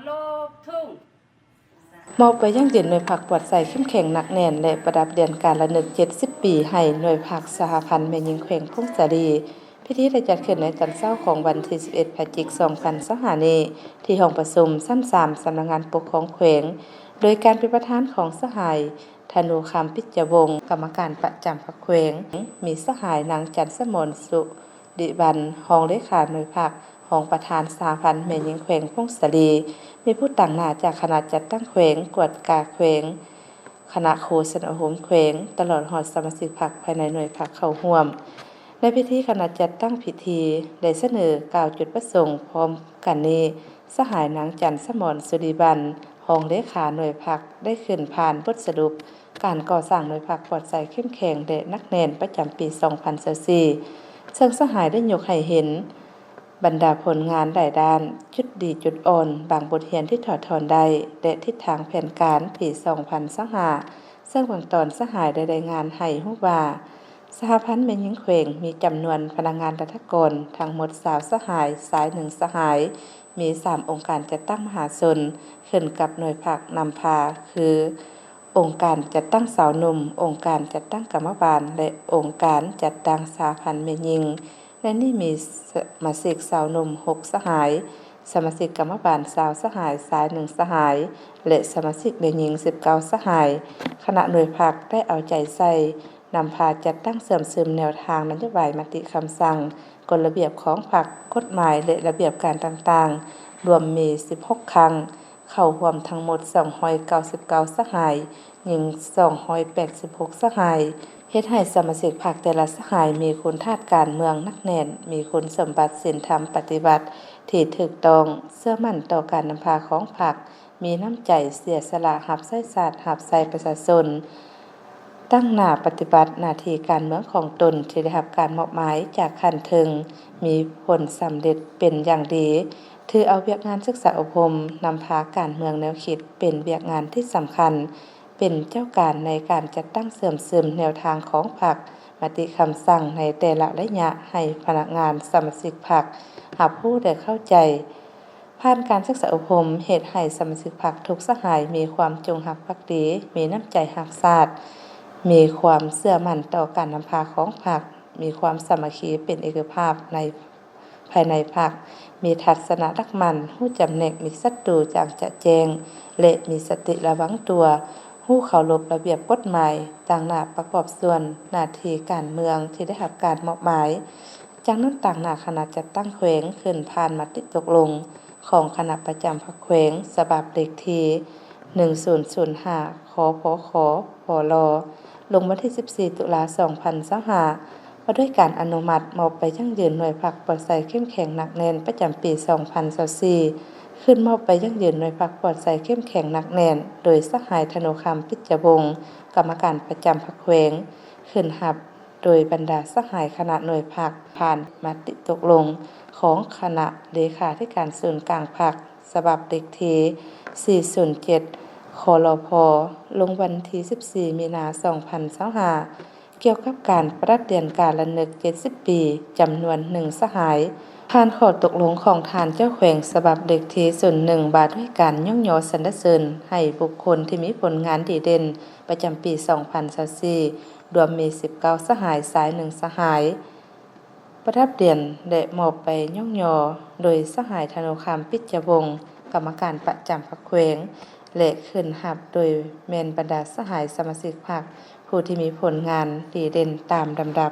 โลกทุ่งมอบไปยังยืนหน่วยผักปลอดใส่เข้มแข็งหนักแน่นและประดับเดือนการละนึก70 ปีให้หน่วยผักสหพันธ์แม่หญิงแขวงพงศาลีพิธีได้จัดขึ้นในตอนเช้าของวันที่11พฤศจิกายน2025นี้ที่ห้องประชุมชั้น3สำนักงานปกครองแขวงโดยการเป็นประธานของสหายธนูคำพิจวงศ์กรรมการประจำพรรคแขวงมีสหายนางจันทร์สมรสุดิบันรองเลขาหน่วยผักของประธานสหพันธ์แม่หญิงแขวงพงศาลีมีผู้ต่างหน้าจากคณะจัดตั้งแขวงกวดกาแขวงคณะโฆษณาโหมแขวงตลอดหอดสมาชิกพรรคภายในหน่วยพรรคเข้าร่วมในพิธีคณะจัดตั้งพิธีได้เสนอกล่าวจุดประสงค์พร้อมกันนี้สหายนางจันทร์สมรสุริบันรองเลขาหน่วยพรรคได้ขึ้นผ่านบทสรุปการก่อสร้างหน่วยพรรคปลอดภัยเข้มแข็งและนักแน่นประจำปี2024ซึ่งสหายได้ยกให้เห็นบรรดาผลงานหลายด้านจุดดีจุดอ่อนบางบทเรียนที่ถอดถอนได้และทิศทางแผนการปี2025ซึ่งบางตอนสหายได้รายงานให้รู้ว่าสหพันธ์แม่หญิงแขวงมีจำนวนพนักงานรัฐกรทั้งหมด20สหายสาย1สหายมี3องค์การจัดตั้งมหาชนขึ้นกับหน่วยพรรคนำพาคือองค์การจัดตั้งสาวหนุ่มองค์การจัดตั้งกรรมบาลและองค์การจัดตั้งสหพันธ์แม่หญิงและนี่มีสมาชิกสาวหนุ่ม6สหายสมาชิกกรรมบาล20สหายสาย1สหายและสมาชิกแม่หญิง19สหายคณะหน่วยพรรคได้เอาใจใส่นำพาจัดตั้งเสริมซึมแนวทางนโยบายมติคำสั่งกฎระเบียบของพรรคกฎหมายและระเบียบการต่างๆรวมมี16ครั้งเข้าร่วมทั้งหมด299สหายหญิง286สหายเฮ็ดให้สมาชิกพรรคแต่ละสหายมีคุณธาตุการเมืองนักแน่นมีคุณสมบัติศีลธรรมปฏิบัติที่ถูกต้องเชื่อมั่นต่อการนำพาของพรรคมีน้ำใจเสียสละรับใช้ชาติรับใช้ประชาชนตั้งหน้าปฏิบัติหน้าที่การเมืองของตนที่ได้รับการมอบหมายจากขั้นถึงมีผลสำเร็จเป็นอย่างดีถือเอาเวียกงานศึกษาอบรมนำพาการเมืองแนวคิดเป็นเวียกงานที่สำคัญเป็นเจ้าการในการจัดตั้งเสริมซึมแนวทางของพรรคมติคำสั่งในแต่ละระยะให้พนักงานสมาชิกพรรครับรู้และเข้าใจผ่านการศึกษาอบรมเฮ็ดให้สมาชิกพรรคทุกสหายมีความจงรักภักดีมีน้ำใจรักชาติมีความเชื่อมั่นต่อการนำพาของพรรคมีความสามัคคีเป็นเอกภาพในภายในพรรคมีทัศนรักมันรู้จำแนกมีศัตรูจางจะแจงและมีสติระวังตัวรู้เคารพระเบียบกฎหมายต่างหน้าประกอบส่วนหน้าที่การเมืองที่ได้รับการมอบหมายจากนั้นต่างหน้าคณะจัดตั้งแขวงขึ้นผ่านมติตกลงของคณะประจำพรรคแขวงฉบับเลขที่1005คพคพลลงวันที่14ตุลา2025ว่าด้วยการอนุมัติมอบไปยังยืนหน่วยพรรคปลอดภัยเข้มแข็งหนักแน่นประจำปี2024ขึ้นมอบไปยังยืนหน่วยพรรคปลอดภัยเข้มแข็งหนักแน่นโดยสหายธนูคำพิจวงศ์กรรมการประจำพรรคแขวงขึ้นรับโดยบรรดาสหายคณะหน่วยพรรคผ่านมติตกลงของคณะเลขาธิการศูนย์กลางพรรคฉบับเลขที่407คลพลงวันที่14มีนาคม2025เกี่ยวกับการประดับเดือนการละนึก70ปีจำนวน1สหายผ่านข้อตกลงของทานเจ้าแขวงฉบับเลขที่01บาทด้วยการย่องยอสรรเสริญให้บุคคลที่มีผลงานดีเด่นประจำปี2024รวมมี19สหายสาย1สหายประดับเดือนและมอบไปย่องยอโดยสหายธนูคำพิจวงศ์กรรมการประจำพรรคแขวงและขึ้นรับโดยแม่นบรรดาสหายสมาชิกพรรคผู้ที่มีผลงานดีเด่นตามลำดับ